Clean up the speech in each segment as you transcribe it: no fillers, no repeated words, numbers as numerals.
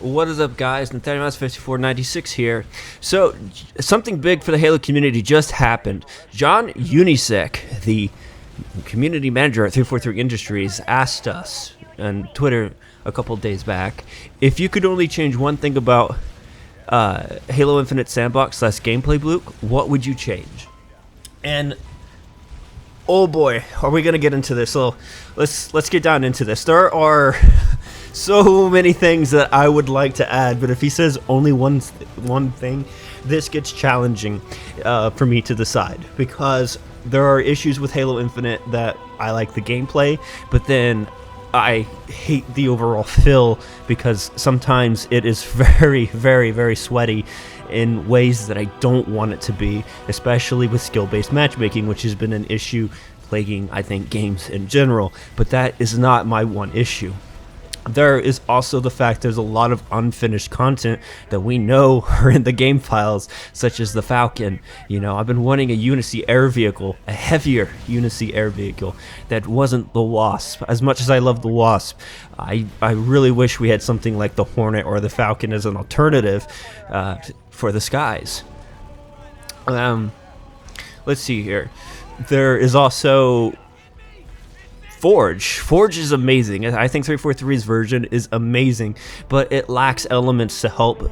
What is up, guys? NathanielMouse5496 here. So, something big for the Halo community just happened. John Unisek, the community manager at 343 Industries, asked us on Twitter a couple days back if you could only change one thing about Halo Infinite Sandbox / gameplay, Luke, what would you change? And oh boy, are we gonna get into this? So let's get down into this. There are so many things that I would like to add, but if he says only one thing, this gets challenging for me to decide, because there are issues with Halo Infinite that I like the gameplay, but then I hate the overall feel because sometimes it is very, very, very sweaty in ways that I don't want it to be, especially with skill-based matchmaking, which has been an issue plaguing, I think, games in general. But that is not my one issue. There is also the fact there's a lot of unfinished content that we know are in the game files, such as the Falcon. You know, I've been wanting a Unicy air vehicle, a heavier Unicy air vehicle that wasn't the Wasp. As much as I love the Wasp, I really wish we had something like the Hornet or the Falcon as an alternative for the skies. Let's see here. There is also Forge. Forge is amazing. I think 343's version is amazing, but it lacks elements to help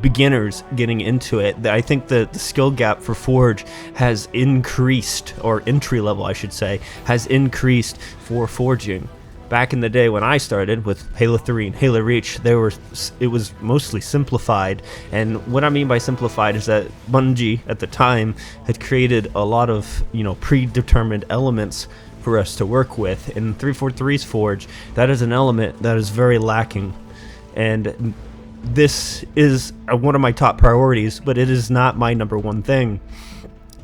beginners getting into it. I think the skill gap for Forge has increased, or entry level I should say, has increased for forging. Back in the day when I started with Halo 3 and Halo Reach, it was mostly simplified. And what I mean by simplified is that Bungie at the time had created a lot of, predetermined elements for us to work with. In 343's Forge, that is an element that is very lacking, and this is one of my top priorities, but it is not my number one thing.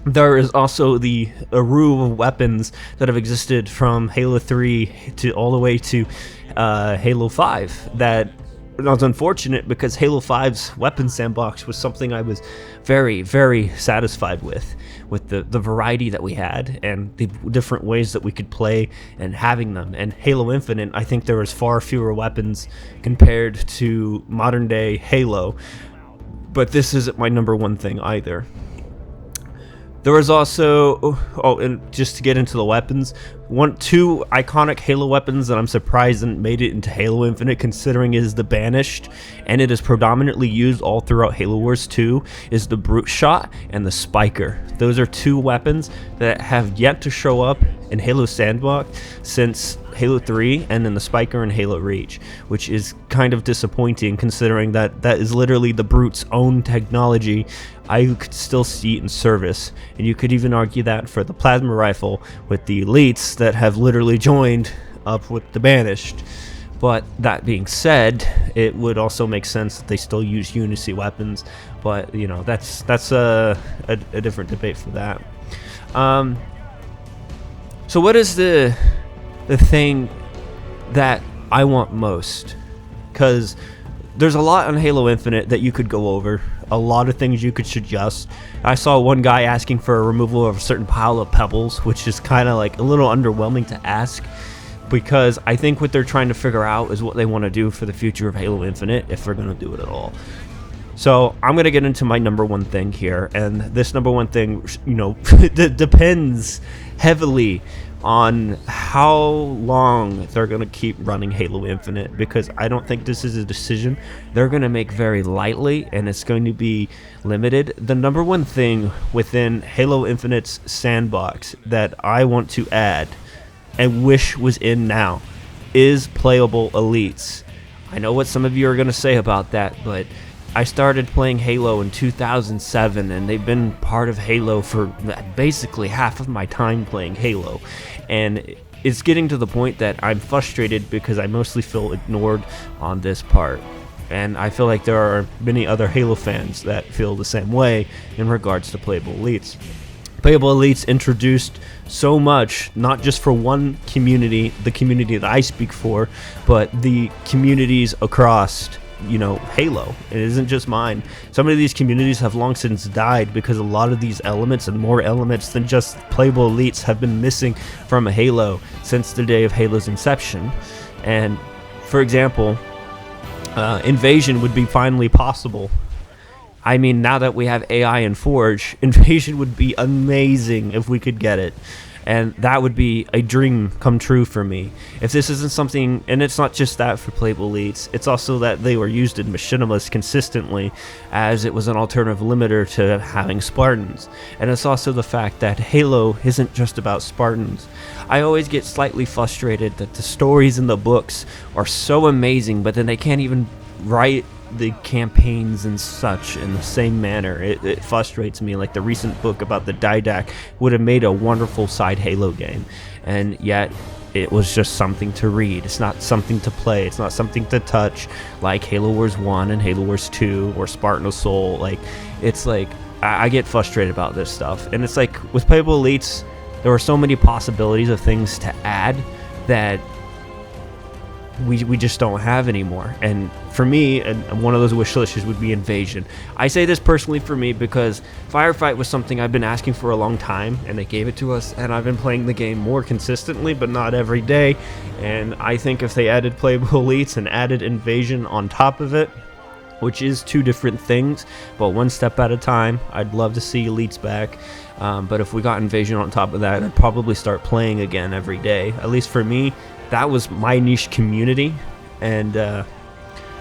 There is also the array of weapons that have existed from Halo 3 to all the way to Halo 5 that was unfortunate, because Halo 5's weapon sandbox was something I was very, very satisfied with the variety that we had and the different ways that we could play and having them. And Halo Infinite, I think there was far fewer weapons compared to modern day Halo, but this isn't my number one thing either. There was also, and just to get into the weapons, two iconic Halo weapons that I'm surprised didn't made it into Halo Infinite, considering it is the Banished, and it is predominantly used all throughout Halo Wars 2, is the Brute Shot and the Spiker. Those are two weapons that have yet to show up in Halo Sandbox since Halo 3, and then the Spiker in Halo Reach, which is kind of disappointing considering that is literally the Brute's own technology. I could still see it in service, and you could even argue that for the Plasma Rifle with the Elites that have literally joined up with the Banished. But that being said, it would also make sense that they still use Unicy weapons, but that's a different debate for that. So what is the thing that I want most? Because there's a lot on Halo Infinite that you could go over, a lot of things you could suggest. I saw one guy asking for a removal of a certain pile of pebbles, which is kind of like a little underwhelming to ask, because I think what they're trying to figure out is what they want to do for the future of Halo Infinite, if they're going to do it at all. So I'm going to get into my number one thing here, and this number one thing, depends heavily on how long they're going to keep running Halo Infinite, because I don't think this is a decision they're going to make very lightly, and it's going to be limited. The number one thing within Halo Infinite's sandbox that I want to add and wish was in now is playable elites. I know what some of you are going to say about that, but I started playing Halo in 2007, and they've been part of Halo for basically half of my time playing Halo. And it's getting to the point that I'm frustrated because I mostly feel ignored on this part. And I feel like there are many other Halo fans that feel the same way in regards to playable elites. Playable elites introduced so much, not just for one community, the community that I speak for, but the communities across Halo. It isn't just mine. Some of these communities have long since died because a lot of these elements, and more elements than just playable elites, have been missing from Halo since the day of Halo's inception. And for example, invasion would be finally possible. I mean, now that we have AI and Forge, invasion would be amazing if we could get it. And that would be a dream come true for me. If this isn't something, and it's not just that for Playable Elites, it's also that they were used in Machinimas consistently, as it was an alternative limiter to having Spartans. And it's also the fact that Halo isn't just about Spartans. I always get slightly frustrated that the stories in the books are so amazing, but then they can't even write the campaigns and such in the same manner. It frustrates me. Like the recent book about the Didac would have made a wonderful side Halo game, and yet it was just something to read. It's not something to play. It's not something to touch like Halo Wars 1 and Halo Wars 2 or Spartan Assault. Like, it's like I get frustrated about this stuff. And it's like with Playable Elites, there were so many possibilities of things to add that we just don't have anymore. And for me, and one of those wish lists would be Invasion. I say this personally for me because Firefight was something I've been asking for a long time, and they gave it to us, and I've been playing the game more consistently, but not every day. And I think if they added Playable Elites and added Invasion on top of it, which is two different things, but one step at a time, I'd love to see Elites back. But if we got Invasion on top of that, I'd probably start playing again every day. At least for me, that was my niche community, and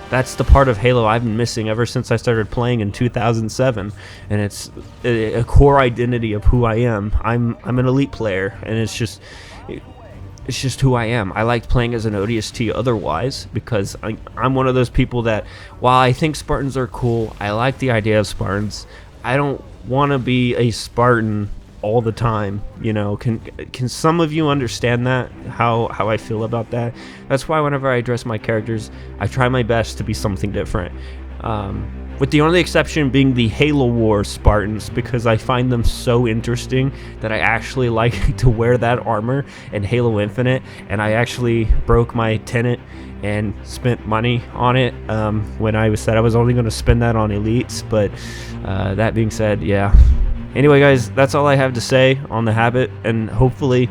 that's the part of Halo I've been missing ever since I started playing in 2007. And it's a core identity of who I am. I'm an elite player, and it's just who I am. I liked playing as an ODST otherwise, because I'm one of those people that, while I think Spartans are cool, I like the idea of Spartans. I don't want to be a Spartan all the time, you know. Can some of you understand that, how I feel about that? That's why whenever I address my characters, I try my best to be something different, with the only exception being the Halo Wars Spartans, because I find them so interesting that I actually like to wear that armor in Halo Infinite. And I actually broke my tenant and spent money on it when I said I was only going to spend that on Elites. But that being said, yeah. Anyway, guys, that's all I have to say on the habit, and hopefully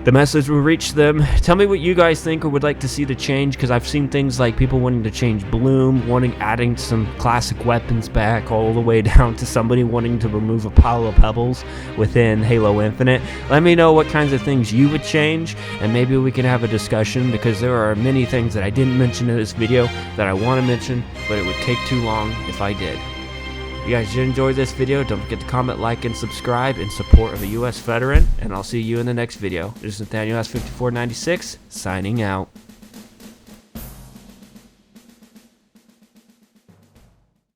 the message will reach them. Tell me what you guys think or would like to see to change, because I've seen things like people wanting to change Bloom, adding some classic weapons back, all the way down to somebody wanting to remove a pile of pebbles within Halo Infinite. Let me know what kinds of things you would change, and maybe we can have a discussion, because there are many things that I didn't mention in this video that I want to mention, but it would take too long if I did. If you guys did enjoy this video, don't forget to comment, like, and subscribe in support of a U.S. veteran, and I'll see you in the next video. This is Nathaniel S5496, signing out.